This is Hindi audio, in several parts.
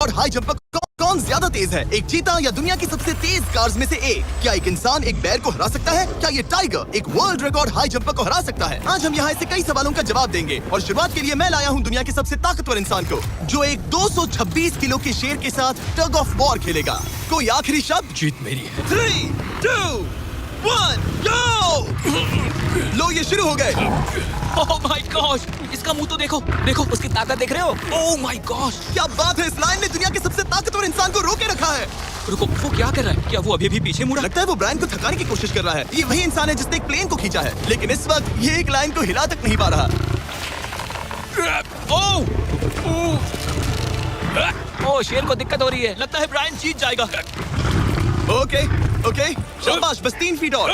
और हाई जंपर कौन ज्यादा तेज है, एक चीता या दुनिया की सबसे तेज कार्स में से एक? क्या एक इंसान एक बैर को हरा सकता है? क्या ये टाइगर एक वर्ल्ड रिकॉर्ड हाई जंपर को हरा सकता है? आज हम यहाँ ऐसे कई सवालों का जवाब देंगे और शुरुआत के लिए मैं लाया हूँ दुनिया के सबसे ताकतवर इंसान को, जो एक 226 किलो के शेर के साथ टग ऑफ वॉर खेलेगा। कोई आखिरी शब्द? जीत मेरी है। 3, 2, 1, go! लो ये शुरू हो गए। ओह माय गॉश, इसका मुंह तो देखो, देखो उसकी ताकत देख रहे हो? ओह माय गॉश, क्या बात है, इस लाइन ने दुनिया के सबसे ताकतवर इंसान को रोके रखा है। रुको, वो क्या कर रहा है? क्या वो अभी भी पीछे मुड़ा? लगता है वो ब्रायन को थकाने की कोशिश कर रहा है। ये वही इंसान है जिसने एक प्लेन को खींचा है, लेकिन इस वक्त ये एक लाइन को हिला तक नहीं पा रहा। ओह, शेर को दिक्कत हो रही है। लगता है ब्रायन जीत जाएगा। ओके, ओके, शाबाश, बस 3 फीट और,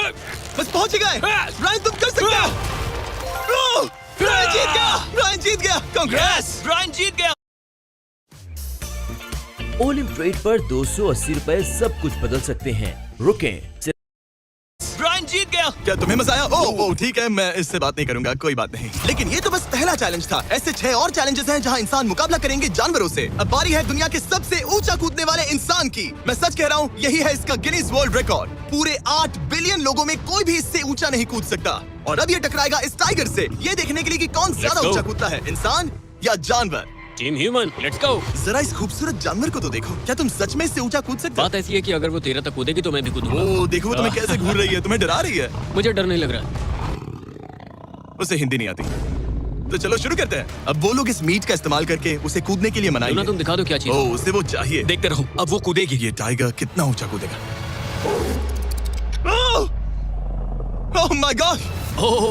बस पहुंच गए। ब्रायन तुम कर सकते हो। ब्रायन जीत गया, ब्रायन जीत गया। कांग्रेस, ब्रायन जीत गया। ओलिम ट्रेड पर 280 रुपए सब कुछ बदल सकते हैं। रुकें, ब्रायन जीत गया। क्या तुम्हें मजा आया? ओह ठीक है, मैं इससे बात नहीं करूंगा, कोई बात नहीं। लेकिन ये तो बस पहला चैलेंज था। ऐसे 6 और चैलेंजेस हैं जहां इंसान मुकाबला करेंगे जानवरों से। अब बारी है दुनिया के सबसे ऊंचा कूदने वाले इंसान की। मैं सच कह रहा हूँ, यही है इसका गिनीज वर्ल्ड रिकॉर्ड। पूरे 8 बिलियन लोगों में कोई भी इससे ऊंचा नहीं कूद सकता। और अब ये टकराएगा इस टाइगर से, ये देखने के लिए कि कौन ज्यादा go. ऊंचा कूदता है, इंसान या जानवर। Team human, let's go. जरा इस खूबसूरत जानवर को तो देखो। क्या तुम सच में इससे ऊंचा कूद सकते हो? बात ऐसी है कि अगर वो 13 तक कूदेगी तो मैं भी कूदूंगा। ओह देखो वो तुम्हें कैसे घूर रही है, तुम्हें डरा रही है। मुझे डर नहीं लग रहा। उसे हिंदी नहीं आती, तो चलो शुरू करते हैं। अब वो लोग इस मीट का इस्तेमाल करके उसे कूदने के लिए लूना, मनाएंगे। तुम दिखा दो क्या चीज। ओह उसे वो चाहिए। देखते रहो, अब वो कूदेगी। ये टाइगर कितना ऊंचा कूदेगा। Oh my God. ओह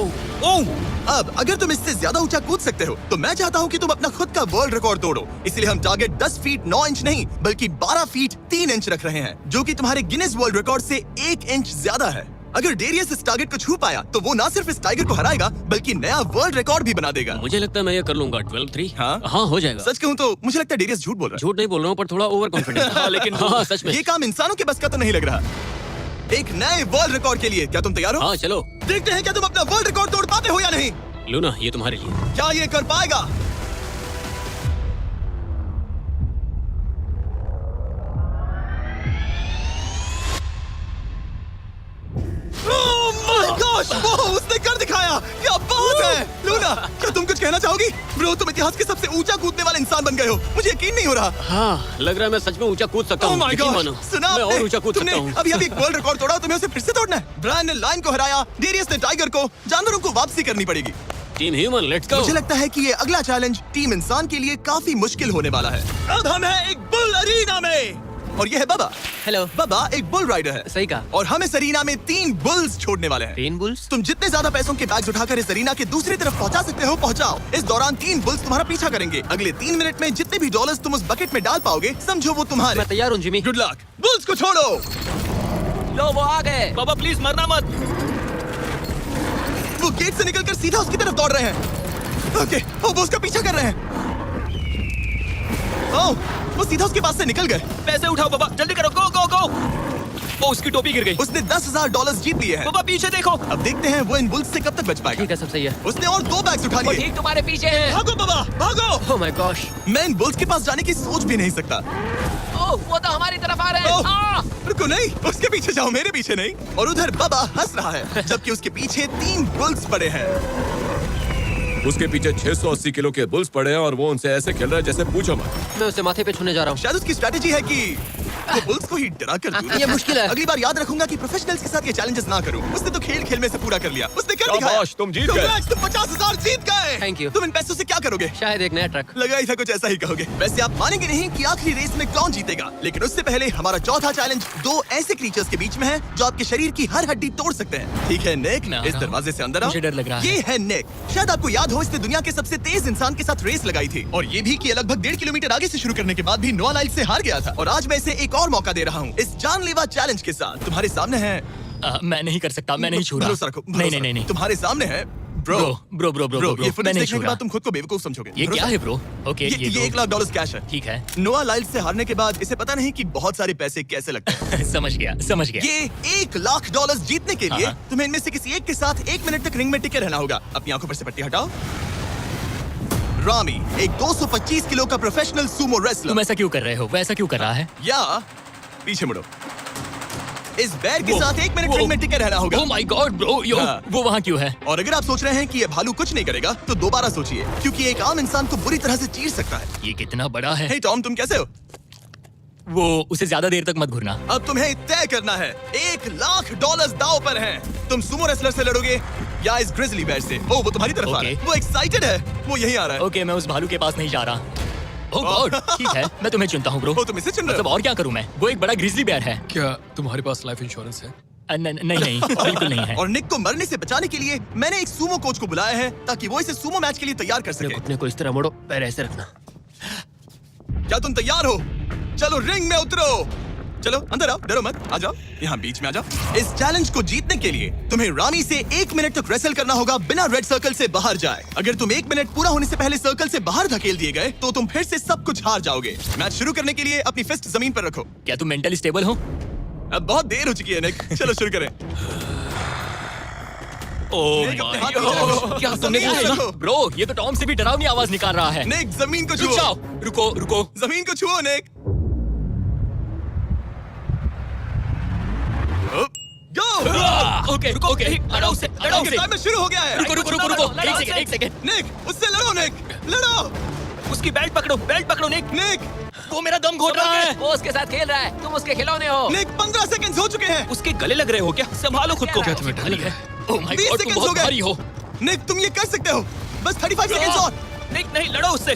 ओह, अब अगर तुम इससे ज्यादा ऊंचा कूद सकते हो तो मैं चाहता हूँ कि तुम अपना खुद का वर्ल्ड रिकॉर्ड तोड़ो। इसलिए हम टारगेट 10 फीट 9 इंच नहीं बल्कि 12 फीट 3 इंच रख रहे हैं, जो कि तुम्हारे गिनीज वर्ल्ड रिकॉर्ड से 1 इंच ज्यादा है। अगर डेरियस इस टारगेट को छू पाया तो वो ना सिर्फ इस टाइगर को हराएगा बल्कि नया वर्ल्ड रिकॉर्ड भी बना देगा। मुझे लगता है मैं ये कर लूंगा। 12-3। हाँ हो जाएगा। सच कहूँ तो मुझे लगता है डेरियस झूठ बोल रहा झूठ नहीं बोल रहा हूँ, पर थोड़ा ओवर कॉन्फिडेंस। लेकिन हाँ, सच में है। ये काम इंसानों के बस का तो नहीं लग रहा। एक नए वर्ल्ड रिकॉर्ड के लिए क्या तुम तैयार हो? हाँ चलो, देखते हैं क्या तुम अपना वर्ल्ड रिकॉर्ड तोड़ पाते हो या नहीं। लूना ये तुम्हारे लिए। क्या ये कर पाएगा? Oh my gosh! वो उसने कर दिखाया। क्या बात है लूना, क्या तुम कुछ कहना चाहोगी? ब्रो तुम इतिहास के सबसे ऊंचा कूदने वाले इंसान बन गए हो। मुझे यकीन नहीं हो रहा। हाँ, लग रहा है मैं सच में ऊंचा कूद सकता Oh हूँ। my यकीन gosh! मानो, सुना मैं और आपने? ऊंचा कूद तुमने सकता हूँ। अभी एक वर्ल्ड रिकॉर्ड तोड़ा, तुम्हें उसे फिर से तोड़ना है। ब्रायन ने लाइन को हराया, डेरियस ने टाइगर को, जानवरों को वापसी करनी पड़ेगी। Team human, let's go. मुझे लगता है कि ये अगला चैलेंज टीम इंसान के लिए काफी मुश्किल होने वाला है। अब हम हैं एक बुल अरीना में और ये है बाबा। हेलो। बाबा एक बुल राइडर है। सही कहा। और हम इस अरीना में 3 बुल्स छोड़ने वाले हैं। 3 बुल्स? तुम जितने ज्यादा पैसों के बैग्स उठाकर इस अरीना के दूसरी तरफ पहुंचा सकते हो पहुंचाओ। इस दौरान 3 बुल्स तुम्हारा पीछा करेंगे। अगले 3 मिनट में जितने भी डॉलर्स तुम उस बकेट में डाल पाओगे समझो वो तुम्हारे। मैं तैयार हूँ जिमी। Good luck. बुल्स को छोड़ो। लो वो आ गए। बाबा प्लीज मरना मत। वो गेट से निकलकर सीधा उसकी तरफ दौड़ रहे हैं। ओके, वो उसका पीछा कर रहे हैं। ओह, वो सीधा उसके पास से निकल गए। पैसे उठाओ बाबा, जल्दी करो, गो गो गो। ओ, उसकी टोपी गिर गई। उसने 10,000 डॉलर्स जीत लिए हैं। बाबा पीछे देखो। अब देखते हैं वो इन बुल्स से कब तक बच पाएगा। ठीक है, सब सही है। उसने और 2 बैग्स उठा वो लिए। ठीक तुम्हारे पीछे है। भागो बाबा, भागो। Oh my gosh. मैं इन बुल्स के पास जाने की सोच भी नहीं सकता। ओह, वो तो हमारी तरफ आ रहे हैं। ओह, रुको नहीं, उसके पीछे जाओ, मेरे पीछे नहीं। और उधर बाबा हंस रहा है जबकि उसके पीछे 3 बुल्स पड़े हैं। उसके पीछे 680 किलो के बुल्स पड़े हैं और वो उनसे ऐसे खेल रहा है जैसे पूछो मत। मैं उसे माथे पे छूने जा रहा हूँ। शायद उसकी स्ट्रेटेजी है कि वो बुल्स को ही डरा कर दूं। ये मुश्किल है। अगली बार याद रखूंगा कि प्रोफेशनल्स के साथ ये चैलेंजेस ना करूं। उसने तो खेल खेल में से पूरा कर लिया। उसने कर दिखाया। शाबाश, तुम जीत गए। Congrats, तुम 50,000 जीत गए। Thank you। तुम इन पैसों से क्या करोगे? शायद एक नया ट्रक। लगा ही था कुछ ऐसा ही कहोगे। वैसे आप मानेंगे नहीं कि आखिरी रेस में कौन जीतेगा, लेकिन उससे पहले हमारा चौथा चैलेंज 2 ऐसे क्रीचर्स के बीच में है जो आपके शरीर की हर हड्डी तोड़ सकते हैं। ठीक है निक, मैं आ इस रहा हूं। दरवाजे से अंदर आओ। मुझे डर लग रहा है। ये है निक। शायद आपको याद हो, इसने दुनिया के सबसे तेज इंसान के साथ रेस लगाई थी और ये भी कि लगभग 1.5 किलोमीटर आगे से शुरू करने के बाद भी नोआ लाइल से हार गया था। और आज मैं इसे एक और मौका दे रहा हूँ इस जानलेवा चैलेंज के साथ। तुम्हारे सामने है। मैं नहीं कर सकता, मैं नहीं छू रहा। भरोसा रखो, नहीं नहीं नहीं। तुम्हारे सामने है bro. Bro bro bro bro ये फुटेज मैं नहीं देखने छू के रहा। बाद तुम खुद को बेवकूफ समझोगे। ये क्या है ब्रो? ओके, ये $1 लाख कैश है। ठीक है। नोआ लाइल से हारने के बाद इसे पता नहीं कि बहुत सारे पैसे कैसे लगते हैं। समझ गया, समझ गया। ये $1 लाख जीतने के लिए हाँ। तुम्हें इनमें से किसी एक के साथ 1 मिनट तक रिंग में टिके रहना होगा। अपनी आंखों पर से पट्टी हटाओ। रामी, एक 225 किलो का प्रोफेशनल सूमो रेसलर। तुम ऐसा क्यों कर रहे हो? वो ऐसा क्यों कर रहा है? या पीछे मुड़ो। इस बैर के साथ 1 मिनट रिंग में टिके रहना होगा। ओह माय गॉड ब्रो, यो हाँ। वो वहाँ क्यों है? और अगर आप सोच रहे हैं कि ये भालू कुछ नहीं करेगा, तो दोबारा सोचिए, क्योंकि एक आम इंसान को बुरी तरह से चीर सकता है। ये कितना बड़ा है? हे टॉम, तुम कैसे हो? वो उसे ज्यादा देर तक मत घूरना। अब तुम्हें तय करना है। $1,00,000 दांव पर हैं। तुम सुमो रेसलर से लड़ोगे या इस ग्रिजली बेयर से? ओ, वो तुम्हारी तरफ आ रहा है। Okay. वो एक्साइटेड है। वो यहीं आ रहा है। ओके, मैं उस भालू के पास नहीं जा रहा। ओह गॉड, ठीक है, मैं तुम्हें चुनता हूँ ब्रो। ओ, तुम इसे चुन रहे मतलब हो? और क्या करूँ मैं? वो एक बड़ा ग्रिजली बेयर है। क्या तुम्हारे पास लाइफ इंश्योरेंस है? नहीं, बिल्कुल नहीं है। और निक को मरने से बचाने के लिए मैंने एक सूमो कोच को बुलाया है, ताकि वो इसे सूमो मैच के लिए तैयार कर सके। घुटने को इस तरह मोड़ो, पैर ऐसे रखना। क्या तुम तैयार हो? चलो रिंग में उतरो। चलो अंदर आओ, डरो मत, आ जाओ, यहाँ बीच में आ जाओ। इस चैलेंज को जीतने के लिए तुम्हें रामी से 1 मिनट तक रेसल करना होगा बिना रेड सर्कल से बाहर जाए। अगर तुम 1 मिनट पूरा होने से पहले सर्कल से बाहर धकेल दिए गए, तो तुम फिर से सब कुछ हार जाओगे। मैच शुरू करने के लिए अपनी फिस्ट जमीन पर रखो। क्या तुम मेंटली स्टेबल हो? अब बहुत देर हो चुकी है निक, चलो शुरू करें। ओह निक, अपने हाथ माय नीचे रखो। गॉड, क्या तुमने जमीन सुना? रखो। ब्रो, ये तो टॉम से भी डरावनी आवाज निकाल रहा है। निक, जमीन को रुक छुओ। जाओ, रुको। जमीन को छुओ निक। गो। ओके, लड़ो उससे। टाइमर शुरू हो गया है। रुको, एक सेकंड। निक, उससे लड़ो निक, लड़ो। उसकी बेल्ट पकड़ो निक। निक, वो मेरा दम घोट रहा है। वो उसके साथ खेल रहा है, तुम उसके खिलौने हो। निक, 15 सेकंड्स हो चुके हैं। उसके गले लग रहे हो क्या? संभालो खुद को। क्या तुम्हें डर लग रहा है? ओह माय 20 गॉड, तुम सेकंड्स हो बहुत गए। भारी हो। निक, तुम ये कर सकते हो। बस 35 सेकंड्स और। निक नहीं, लड़ो उससे।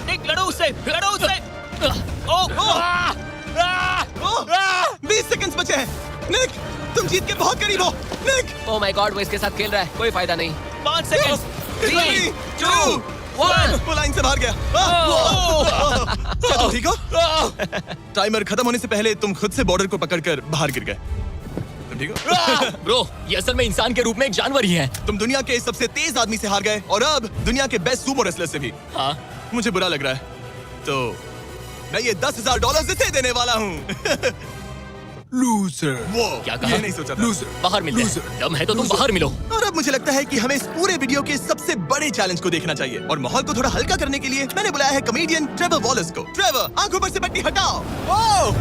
निक लड़ो उससे। ओह, 20 सेकंड्स बचे हैं। निक, तुम जीत के बहुत करीब हो। निक, ओह माय गॉड, वो इसके साथ खेल रहा है, कोई फायदा नहीं। 5 सेकंड। 3, 2, 1। वो लाइन से बाहर गया। क्या तुम ठीक हो? टाइमर खत्म होने से पहले तुम खुद से बॉर्डर को पकड़कर बाहर गिर गए। तुम ठीक हो? ब्रो, ये असल में इंसान के रूप में एक जानवर ही है। तुम दुनिया के सबसे तेज आदमी से हार गए, और अब दुनिया के बेस्ट सूमो रेसलर से भी। हाँ, मुझे बुरा लग रहा है, तो मैं ये $10,000 इसे देने वाला हूँ। लूजर। वो क्या कहा? ये नहीं सोचा था। बाहर मिलते हैं। दम है तो तुम बाहर मिलो। और अब मुझे लगता है कि हमें इस पूरे वीडियो के सबसे बड़े चैलेंज को देखना चाहिए, और माहौल को थोड़ा हल्का करने के लिए मैंने बुलाया है कमेडियन ट्रेवर वॉलस को। ट्रेवर, आंखों पर से पट्टी हटाओ। ओह!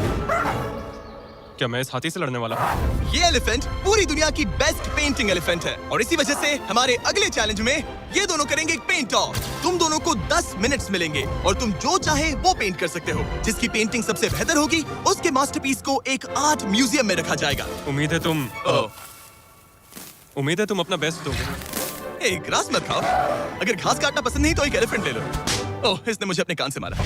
क्या मैं इस हाथी से लड़ने वाला हूँ? ये एलिफेंट पूरी दुनिया की बेस्ट पेंटिंग एलिफेंट है, और इसी वजह से हमारे अगले चैलेंज में ये दोनों करेंगे एक पेंट ऑफ। तुम दोनों को 10 मिनट्स मिलेंगे, और तुम जो चाहे वो पेंट कर सकते हो। जिसकी पेंटिंग सबसे बेहतर होगी, उसके मास्टरपीस को एक आर्ट म्यूजियम में रखा जाएगा। उम्मीद है तुम अपना बेस्ट दोगे। ए, ग्रास मत खाओ। अगर घास काटना पसंद नहीं तो एक एलिफेंट ले लो। ओह, इसने मुझे अपने कान से मारा।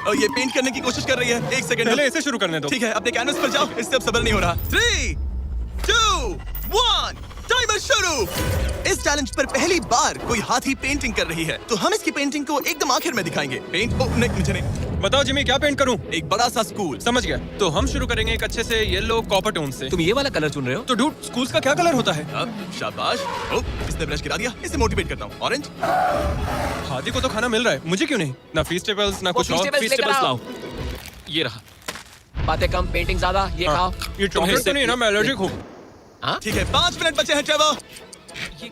और ये पेंट करने की कोशिश कर रही है। 1 सेकंड। पहले इसे शुरू करने दो। ठीक है, अपने कैनवस पर जाओ। इससे अब सब्र नहीं हो रहा। 3, 2, 1, टाइमर शुरू। इस चैलेंज पर पहली बार कोई हाथी पेंटिंग कर रही है, तो हम इसकी पेंटिंग को एकदम आखिर में दिखाएंगे। पेंट, ओह नहीं, मुझे नहीं। बताओ जिमी, क्या पेंट करूं? एक बड़ा सा स्कूल। समझ गया। तो हम शुरू करेंगे एक अच्छे से येलो कॉपर टोन से। तुम ये वाला कलर चुन रहे हो? तो डूड, स्कूल्स का क्या कलर होता है? अब शाबाश। ओह, इसने ब्रश गिरा दिया। इसे मोटिवेट करता हूँ। ऑरेंज। हाथी को तो खाना मिल रहा है, मुझे क्यों नहीं? ना फीस्टेबल्स ना कुछ और। feastables लेकर Vegetables आओ। लाओ। ये रहा। बातें कम, पेंटिंग ज्यादा, ये खाओ। ये चॉकलेट तो नहीं ना? मैं एलर्जिक हूँ। ठीक है, 5 मिनट बचे हैं ट्रेवर।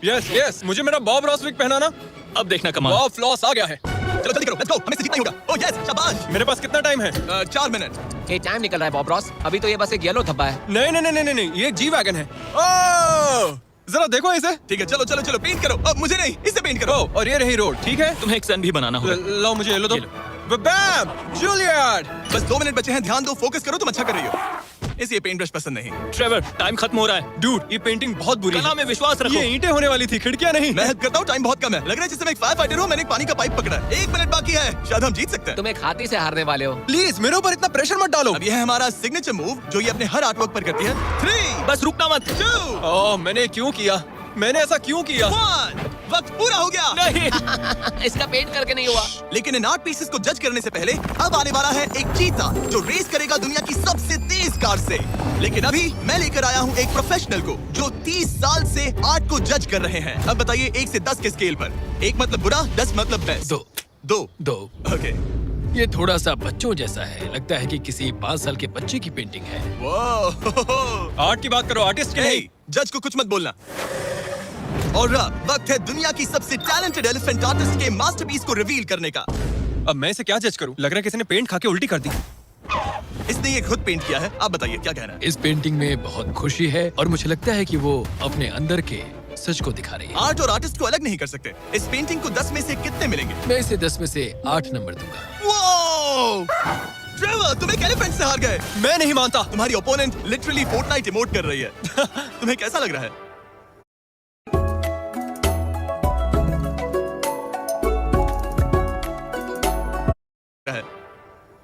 यस, मुझे मेरा बॉब रॉसविक पहनाना। अब देखना कमाल। बॉब फ्लॉस आ गया है। चलो जल्दी करो, लेट्स गो। हमें से जितना ही होगा। ओह यस, शाबाश। मेरे पास कितना टाइम है? 4 मिनट। ये टाइम निकल रहा है बॉब रॉस, अभी तो ये बस एक येलो धब्बा है। नहीं, ये एक जी वैगन है। ओह, जरा देखो इसे। ठीक है, चलो पेंट करो। अब मुझे नहीं, इसे पेंट करो। ओह, और ये रही रोड, ठीक है? तुम्हें एक सन भी बनाना होगा। लाओ मुझे येलो दो। ये लो। बैम, जूलियट। बस 2 मिनट बचे हैं, ध्यान दो, फोकस करो, तुम अच्छा कर रही हो। इसे ये पेंट ब्रश पसंद नहीं। ट्रेवर, टाइम खत्म हो रहा है। डूड, ये पेंटिंग बहुत बुरी कला है। में विश्वास रखो। ये ईंटें होने वाली थी, खिड़कियां नहीं। मैं हेल्प करता हूँ, टाइम बहुत कम है। लग रहा है जैसे मैं एक फायर फाइटर हूँ, मैंने एक पानी का पाइप पकड़ा है। 1 मिनट बाकी है, शायद हम जीत सकते हैं। तुम एक हाथी से हारने वाले हो। प्लीज मेरे ऊपर इतना प्रेशर मत डालो। अब ये है हमारा सिग्नेचर मूव, जो ये अपने हर आर्टवर्क पर करती है। 3, बस रुकना मत। 2, ओह, मैंने क्यों किया? मैंने ऐसा क्यों किया? 1। वक्त पूरा हो गया। नहीं। इसका पेंट करके नहीं हुआ। लेकिन इन आर्ट पीसेस को जज करने से पहले अब आने वाला है एक चीता, जो रेस करेगा दुनिया की सबसे तेज कार से। लेकिन अभी मैं लेकर आया हूँ एक प्रोफेशनल को, जो 30 साल से आर्ट को जज कर रहे हैं। अब बताइए 1 से 10 के स्केल पर। 1 मतलब बुरा, 10 मतलब बेस्ट। 2। ओके। ये थोड़ा सा बच्चों जैसा है, लगता है कि किसी 5 साल के बच्चे की पेंटिंग है। वाह। आर्ट की बात करो, आर्टिस्ट की नहीं। जज को कुछ मत बोलना। और अब वक्त है दुनिया की सबसे टैलेंटेड एलिफेंट आर्टिस्ट के मास्टरपीस को रिवील करने का। अब मैं इसे क्या जज करूं? लग रहा है किसी ने पेंट खा के उल्टी कर दी। इसने ये खुद पेंट किया है। आप बताइए क्या कहना है? इस पेंटिंग में बहुत खुशी है और मुझे लगता है कि वो अपने अंदर के सच को दिखा रही है। आर्ट और आर्टिस्ट को अलग नहीं कर सकते। इस पेंटिंग को 10 में से कितने मिलेंगे? मैं इसे 10 में से 8 नंबर दूंगा। वो ट्रेवर, तुम एक एलिफेंट से हार गए। मैं नहीं मानता। तुम्हारी ओपोनेंट लिटरली फोर्टनाइट इमोट कर रही है। तुम्हें कैसा लग रहा है?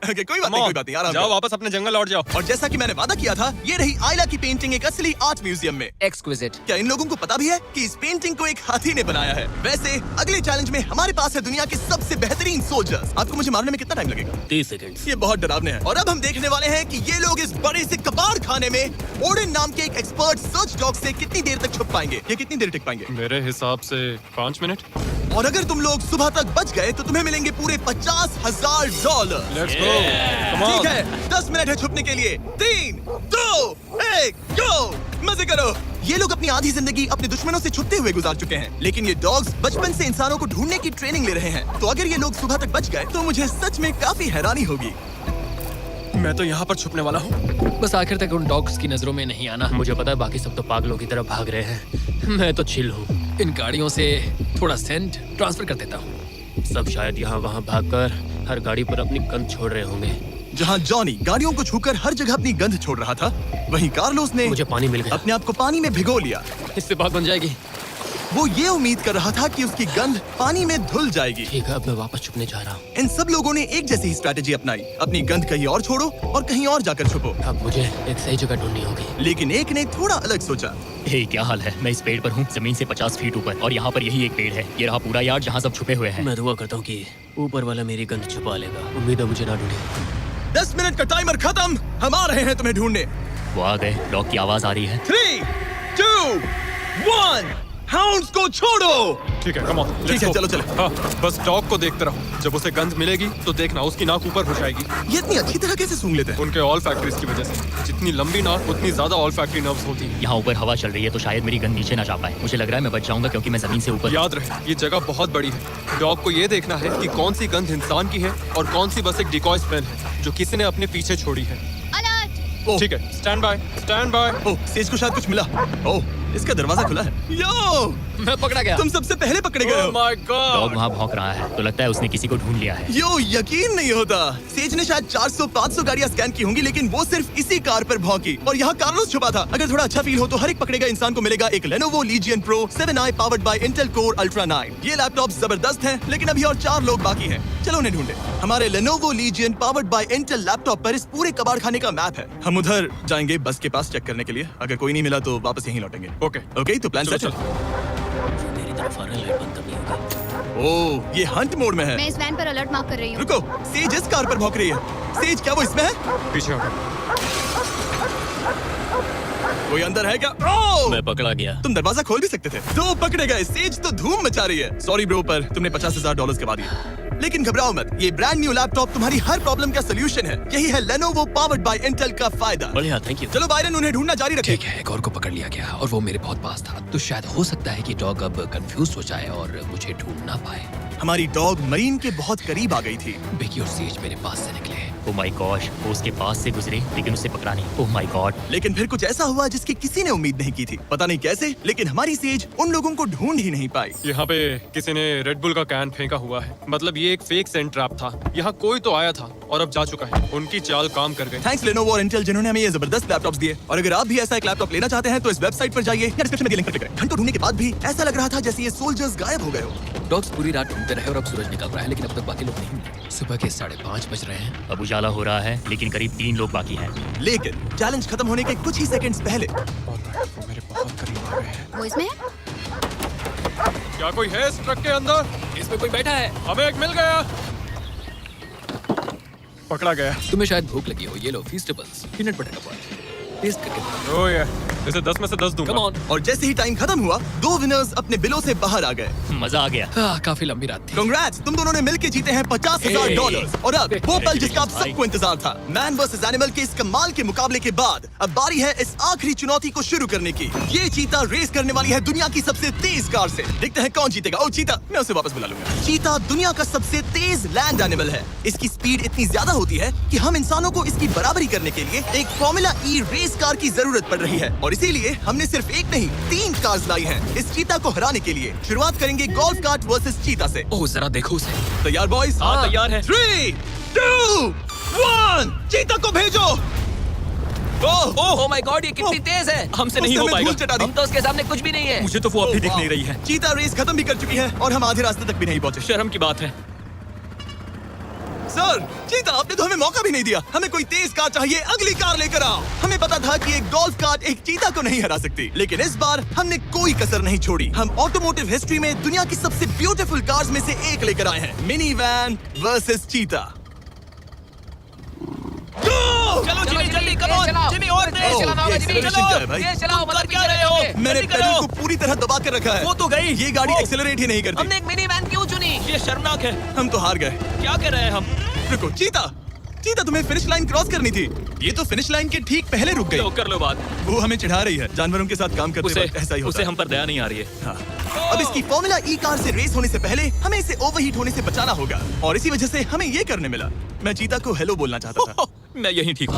Okay, कोई बात नहीं, आराम जाओ करो। वापस अपने जंगल लौट जाओ। और जैसा कि मैंने वादा किया था, ये रही आयला की पेंटिंग एक असली आर्ट म्यूजियम में। एक्सक्विजिट। क्या इन लोगों को पता भी है कि इस पेंटिंग को एक हाथी ने बनाया है? वैसे अगले चैलेंज में हमारे पास है दुनिया के सबसे बेहतरीन सोल्जर्स। आपको मुझे मारने में कितना टाइम लगेगा? 30 सेकंड। ये बहुत डरावने हैं। और अब हम देखने वाले हैं कि ये लोग इस बड़े से कबाड़ खाने में ओडिन नाम के एक एक्सपर्ट सर्च डॉग से कितनी देर तक छुप पाएंगे। ये कितनी देर टिक पाएंगे? मेरे हिसाब से 5 मिनट। और अगर तुम लोग सुबह तक बच गए तो तुम्हें मिलेंगे पूरे $50,000। Let's go. कम ठीक ऑन। है, 10 मिनट है छुपने के लिए। 3, 2, 1, गो! मजे करो। ये लोग अपनी आधी जिंदगी अपने दुश्मनों से छुपते हुए गुजार चुके हैं, लेकिन ये डॉग्स बचपन से इंसानों को ढूंढने की ट्रेनिंग ले रहे हैं। तो अगर ये लोग सुबह तक बच गए तो मुझे सच में काफी हैरानी होगी। मैं तो यहाँ पर छुपने वाला हूँ। बस आखिर तक उन डॉग्स की नजरों में नहीं आना। मुझे पता है बाकी सब तो पागलों की तरह भाग रहे हैं। मैं तो चिल हूँ। इन गाड़ियों से थोड़ा सेंट ट्रांसफर कर देता हूँ। सब शायद यहाँ वहाँ भागकर हर गाड़ी पर अपनी गंध छोड़ रहे होंगे। जहाँ जॉनी गाड़ियों को छूकर हर जगह अपनी गंध छोड़ रहा था, वहीं कार्लोस ने मुझे पानी मिल गया। अपने आप को पानी में भिगो लिया। इससे बात बन जाएगी। वो ये उम्मीद कर रहा था कि उसकी गंध पानी में धुल जाएगी। ठीक है, अब मैं वापस छुपने जा रहा हूँ। इन सब लोगों ने एक जैसी ही स्ट्रैटेजी अपनाई। अपनी गंध कहीं और छोड़ो और कहीं और जाकर छुपो। अब मुझे एक सही जगह ढूंढनी होगी। लेकिन एक ने थोड़ा अलग सोचा। हे, क्या हाल है? मैं इस पेड़ पर हूँ, जमीन से 50 फीट ऊपर, और यहाँ पर यही एक पेड़ है। ये रहा पूरा यार्ड जहाँ सब छुपे हुए हैं। मैं दुआ करता हूँ कि ऊपर वाला मेरी गंध छुपा लेगा। उम्मीद है मुझे ना ढूंढे। 10 मिनट का टाइमर खत्म। हम आ रहे हैं तुम्हें ढूंढने। वो आ गए। डॉग की आवाज आ रही है। 3, 2, 1, हाउंड्स को छोड़ो। ठीक है, कम ऑन। ठीक है, चलो चले। हाँ, बस डॉग को देखते रहो। जब उसे गंध मिलेगी तो देखना उसकी नाक ऊपर हो जाएगी। ये इतनी अच्छी तरह कैसे सूंघ लेते हैं? उनके ऑल फैक्ट्रीज की वजह से। जितनी लंबी नाक उतनी ज्यादा ऑल फैक्ट्री नर्व्स होती हैं। यहाँ ऊपर हवा चल रही है तो शायद मेरी गंध नीचे ना जा पाए। मुझे लग रहा है मैं बच जाऊंगा क्योंकि मैं जमीन से ऊपर। याद रहे, ये जगह बहुत बड़ी है। डॉग को ये देखना है कि कौन सी गंध इंसान की है और कौन सी बस एक डिकॉय स्मेल है जो किसी ने अपने पीछे छोड़ी है। ओह, ठीक है, stand by, stand by. Oh, says को शायद कुछ मिला। ओह, इसका दरवाजा खुला है। यो, मैं पकड़ा गया। तुम सबसे पहले पकड़े गए ओह हो। My dog God. वहाँ भौंक रहा है तो लगता है उसने किसी को ढूंढ लिया है। यो, यकीन नहीं होता। सेज ने शायद 400-500 गाड़ियां स्कैन की होंगी, लेकिन वो सिर्फ इसी कार पर भौंकी। और यहाँ कार्लोस छुपा था। अगर थोड़ा अच्छा फील हो तो हर एक पकड़े गए इंसान को मिलेगा एक Lenovo Legion Pro 7i powered by Intel Core Ultra 9। ये लैपटॉप जबरदस्त है, लेकिन अभी और 4 लोग बाकी हैं। चलो उन्हें ढूंढे। हमारे Lenovo Legion powered by Intel laptop पर इस पूरे कबाड़ खाने का मैप है। हम उधर जाएंगे बस के पास चेक करने के लिए। अगर कोई नहीं मिला तो वापस यहीं लौटेंगे। ओके, ओके, तो प्लान चलो सेट है। मेरी तरफ आ रहा है, लाइट बंद करनी होगी। ओह, ये हंट मोड में है। मैं इस वैन पर अलर्ट मार्क कर रही हूँ। रुको, सेज इस कार पर भौंक रही है। सेज, क्या वो इसमें है? पीछे हटो। कोई अंदर है क्या? ओह! मैं पकड़ा गया। तुम दरवाजा खोल भी सकते थे। 2 पकड़े गए। सेज तो धूम मचा रही है। सॉरी ब्रो, पर तुमने $50,000 कमा दिए। लेकिन घबराओ मत, ये ब्रांड न्यू लैपटॉप तुम्हारी हर प्रॉब्लम का सोल्यूशन है। यही है Lenovo powered by Intel का फायदा। बढ़िया, थैंक यू। चलो बायरन, उन्हें ढूंढना जारी रखें। ठीक है, एक और को पकड़ लिया गया और वो मेरे बहुत पास था। तो शायद हो सकता है कि डॉग अब कंफ्यूज हो जाए और मुझे ढूंढ ना पाए। हमारी डॉग मरीन के बहुत करीब आ गई थी। बेकी और सेज मेरे पास से निकले। ओह माय गॉश, वो उसके पास से गुजरे लेकिन उसे पकड़ा नहीं। Oh my God. लेकिन फिर कुछ ऐसा हुआ जिसकी किसी ने उम्मीद नहीं की थी। पता नहीं कैसे, लेकिन हमारी सेज उन लोगों को ढूंढ ही नहीं पाई। यहाँ पे किसी ने रेड बुल का कैन फेंका हुआ है। मतलब ये एक फेक सेंट ट्रैप था। यहाँ कोई तो आया था और अब जा चुका है। उनकी चाल काम कर गई। थैंक्स Lenovo और Intel जिन्होंने हमें ये जबरदस्त लैपटॉप्स दिए। और अगर आप भी ऐसा एक लैपटॉप लेना चाहते हैं तो इस वेबसाइट पर जाइए या डिस्क्रिप्शन में लिंक पर क्लिक करें। घंटों ढूंढने के बाद भी ऐसा लग रहा था जैसे ये सोल्जर्स गायब हो गए हो। डॉग्स पूरी रात ढूंढते रहे और अब सूरज निकल रहा है, लेकिन अब तक बाकी लोग नहीं मिले। सुबह के 5:30 बज रहे हैं। अब उजाला हो रहा है लेकिन करीब 3 लोग बाकी हैं। लेकिन चैलेंज खत्म होने के कुछ ही सेकंड्स पहले वो मेरे बहुत करीब आ गए हैं। वो इसमें है? क्या कोई है इस ट्रक के अंदर? इसमें कोई बैठा है। हमें एक मिल गया। पकड़ा गया। तुम्हें शायद भूख लगी हो। ये लो फीस्टेबल्स, पीनट बटर का बॉल। टेस्ट करके ओह या इसे 10 में से 10 दूंगा। Come on. और जैसे ही टाइम खत्म हुआ, 2 विनर्स अपने बिलों से बाहर आ गए। मजा आ गया। काफी लंबी रात थी। कांग्रेट्स, तुम दोनों ने मिलकर जीते हैं $50,000। और अब वो पल जिसका आप सबको इंतजार था, मैन वर्सेस एनिमल के इस कमाल के मुकाबले के बाद अब बारी है इस आखिरी चुनौती को शुरू करने की। ये चीता रेस करने वाली है दुनिया की सबसे तेज कार से। देखते हैं कौन जीतेगा। ओ चीता, मैं उसे वापस बुला लूंगा। चीता दुनिया का सबसे तेज लैंड एनिमल है। इसकी स्पीड इतनी ज्यादा होती है कि हम इंसानों को इसकी बराबरी करने के लिए एक फॉर्मूला ई रेस कार की जरूरत पड़ रही है। और इसीलिए हमने सिर्फ एक नहीं 3 कार्स लाई हैं इस चीता को हराने के लिए। शुरुआत करेंगे गोल्फ कार्ट वर्सेस चीता से। ओह जरा देखो उसे। तैयार बॉयज? हाँ तैयार है। 3, 2, 1, चीता को भेजो। ओह माय गॉड, ये कितनी तेज है। हमसे नहीं उसने हो हमें पाएगा। धूल चटा दी। हम तो उसके सामने कुछ भी नहीं है। मुझे तो वो अब भी दिख नहीं रही है। चीता रेस खत्म भी कर चुकी है और हम आधे रास्ते तक भी नहीं पहुंचे। शर्म की बात है। सर, चीता, आपने तो हमें मौका भी नहीं दिया। हमें कोई तेज कार चाहिए, अगली कार लेकर आओ। हमें पता था कि एक गोल्फ कार्ट एक चीता को नहीं हरा सकती, लेकिन इस बार हमने कोई कसर नहीं छोड़ी। हम ऑटोमोटिव हिस्ट्री में दुनिया की सबसे ब्यूटीफुल कार्स में से एक लेकर आए हैं, मिनी वैन वर्सेस चीता। चलो जिमी जल्दी, कम ऑन जिमी, और तेज ओह, चलाना होगा ये जिमी। acceleration क्या है भाई? तेज चलाओ, तुम कर मतलब क्या पीछे रहे हो? रहोगे। मैंने जल्दी पेडल करो। को पूरी तरह दबा कर रखा है। वो तो गई। ये गाड़ी ओह। एक्सेलरेट ही नहीं करती। हमने एक मिनी वैन क्यों चुनी? ये शर्मनाक है। हम तो हार गए। क्या कर रहे हैं हम? रुको चीता, चीता तुम्हें फिनिश लाइन क्रॉस करनी थी। ये तो फिनिश लाइन के ठीक पहले रुक लो गई। कर लो बात। वो हमें चिढ़ा रही है। जानवरों के साथ काम करते उसे वक्त ऐसा ही होता उसे है। हम पर दया नहीं आ रही है। हाँ। अब इसकी फॉर्मूला ई कार से रेस होने से पहले हमें इसे ओवरहीट होने से बचाना होगा और इसी वजह से हमें ये करने मिला। मैं चीता को हेलो बोलना चाहता था। मैं यहीं ठीक हूँ।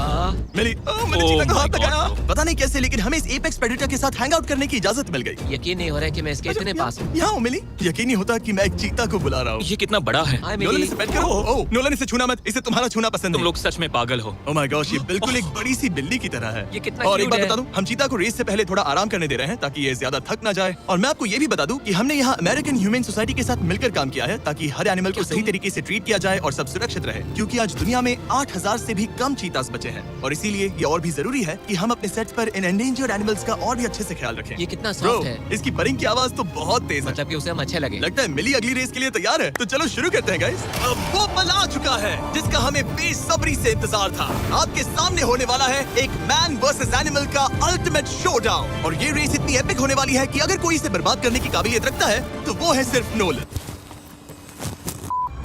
मैंने Oh चीता को my हाथ God. लगाया। पता नहीं कैसे, लेकिन हमें इस एपेक्स प्रेडेटर के साथ हैंग आउट करने की इजाजत मिल गई। यकीन नहीं हो रहा है कि मैं इसके इतने पास हूँ। यहाँ मिली। यकीन नहीं होता कि मैं एक चीता को बुला रहा हूँ। ये कितना बड़ा है। हाय नोलन मिली। इसे पेट करो। ओह, नोलन इसे छूना मत। इसे तुम्हारा छूना पसंद तुम नहीं। लोग सच में पागल हो। ओह माय गॉश, ये बिल्कुल एक बड़ी सी बिल्ली की तरह है। ये कितना और एक cute बात है। बता दूं, हम चीता को रेस से पहले थोड़ा आराम करने दे रहे हैं ताकि ये ज्यादा थक ना जाए। और मैं आपको ये भी बता दूं कि हमने यहाँ अमेरिकन ह्यूमन सोसाइटी के साथ मिलकर काम किया है ताकि हर एनिमल को सही तरीके से ट्रीट किया जाए और सब सुरक्षित रहे। क्योंकि आज दुनिया में 8000 से भी कम चीतास बचे हैं और इसीलिए ये और भी जरूरी है कि हम अपने सेट्स पर इन एंडेंजर्ड एनिमल्स का और भी अच्छे से ख्याल रखें। ये कितना Bro, सॉफ्ट है। इसकी परिंग की आवाज तो बहुत तेज है। मतलब कि उसे हम अच्छे लगे। लगता है मिली अगली रेस के लिए तैयार है। तो चलो शुरू करते हैं गाइस। अब वो पल आ चुका है जिसका हमें बेसब्री से इंतजार था। आपके सामने होने वाला है एक मैन वर्सेस एनिमल का अल्टीमेट शोडाउन। और ये रेस इतनी एपिक होने वाली है कि अगर कोई इसे बर्बाद करने की काबिलियत रखता है तो वो है सिर्फ नोलन।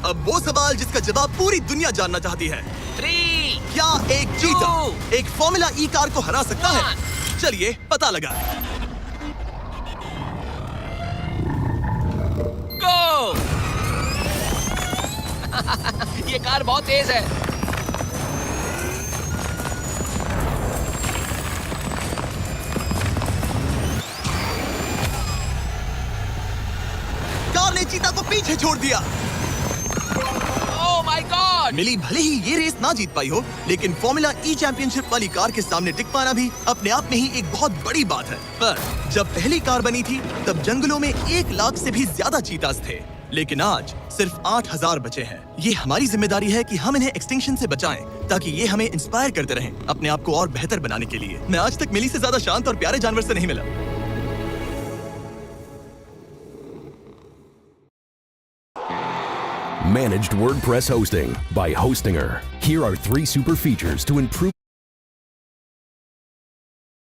अब वो सवाल जिसका जवाब पूरी दुनिया जानना चाहती है, 3, क्या एक चीता एक फॉर्मूला ई कार को हरा सकता है? चलिए पता लगा। गो। ये कार बहुत तेज है। कार ने चीता को पीछे छोड़ दिया। Oh my God. मिली भले ही ये रेस ना जीत पाई हो, लेकिन फॉर्मूला ई चैंपियनशिप वाली कार के सामने टिक पाना भी अपने आप में ही एक बहुत बड़ी बात है। पर जब पहली कार बनी थी तब जंगलों में 1 लाख से भी ज्यादा चीतास थे, लेकिन आज सिर्फ 8000 बचे हैं। ये हमारी जिम्मेदारी है कि हम इन्हें एक्सटिंक्शन से बचाएं ताकि ये हमें इंस्पायर करते रहें अपने आप को और बेहतर बनाने के लिए। मैं आज तक मिली से ज्यादा शांत और प्यारे जानवर से नहीं मिला। Managed WordPress hosting by Hostinger. Here are 3 super features to improve